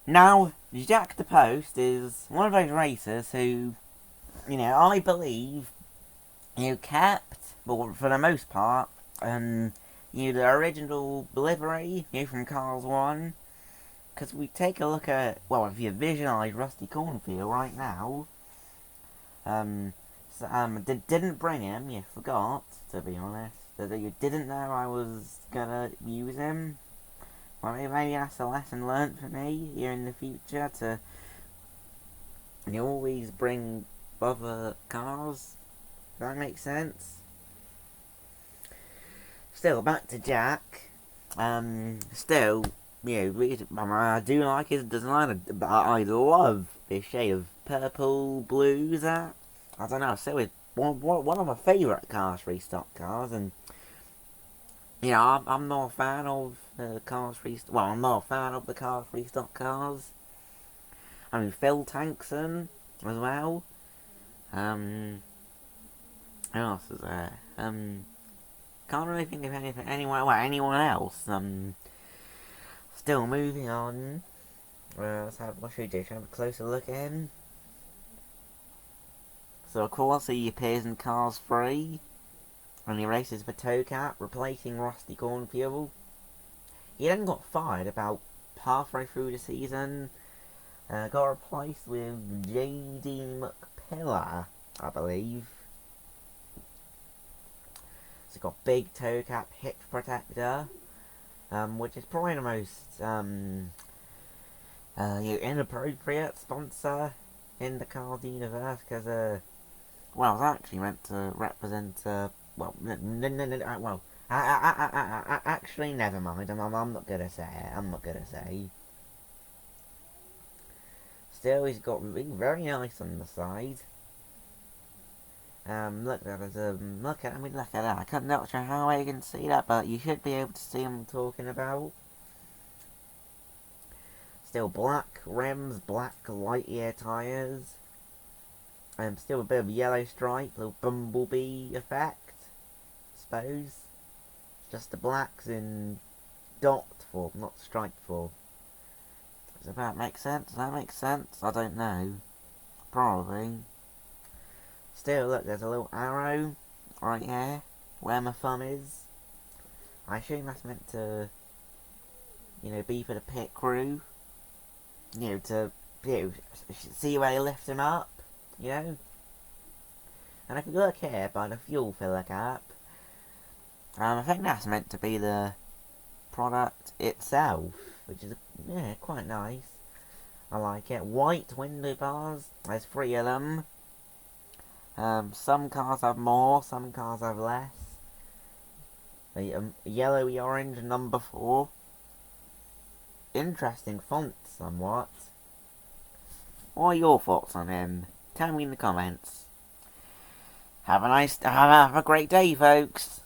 Now, Jakc DePost is one of those racers who, I believe, kept, well, for the most part, the original livery, from Cars 1. Because we take a look at, well, if you visualise Rusty Cornfield right now, didn't bring him, you forgot, to be honest, that you didn't know I was gonna use him. Well, maybe that's a lesson learnt for me here in the future to always bring other cars. Does that make sense? Still, back to Jack. Still, I do like his design. I love this shade of purple blue. That I don't know. So it's one of my favourite Cars restock cars, and I'm not a fan of the Cars restock. Well, I'm not a fan of the Cars restock cars. I mean, Phil Tankson as well. Who else is there? Can't really think of anyone else. Still moving on. What should we do? Should we have a closer look at him? So of course he appears in Cars 3. And he races for Towcat, replacing Rusty Cornfield. He then got fired about halfway through the season. Got replaced with J.D. McPillar, I believe. So got big toe cap hitch protector, which is probably the most inappropriate sponsor in the Cars universe, because it's actually meant to represent actually never mind. I'm not gonna say it. I'm not gonna say. Still, he's got very nice on the side. Look at that. Look at that. I'm not sure how you can see that, but you should be able to see what I'm talking about. Still black rims, black light ear tyres. Still a bit of yellow stripe, little bumblebee effect, I suppose. Just the blacks in dot form, not striped form. Does that make sense? Does that make sense? I don't know. Probably. Still, look, there's a little arrow right here where my thumb is. I assume that's meant to, be for the pit crew. To see where they lift him up. And if you look here by the fuel filler cap, I think that's meant to be the product itself, which is quite nice. I like it. White window bars. There's 3 of them. Some cars have more, some cars have less. The yellowy orange number 4. Interesting font, somewhat. What are your thoughts on him? Tell me in the comments. Have a great day, folks.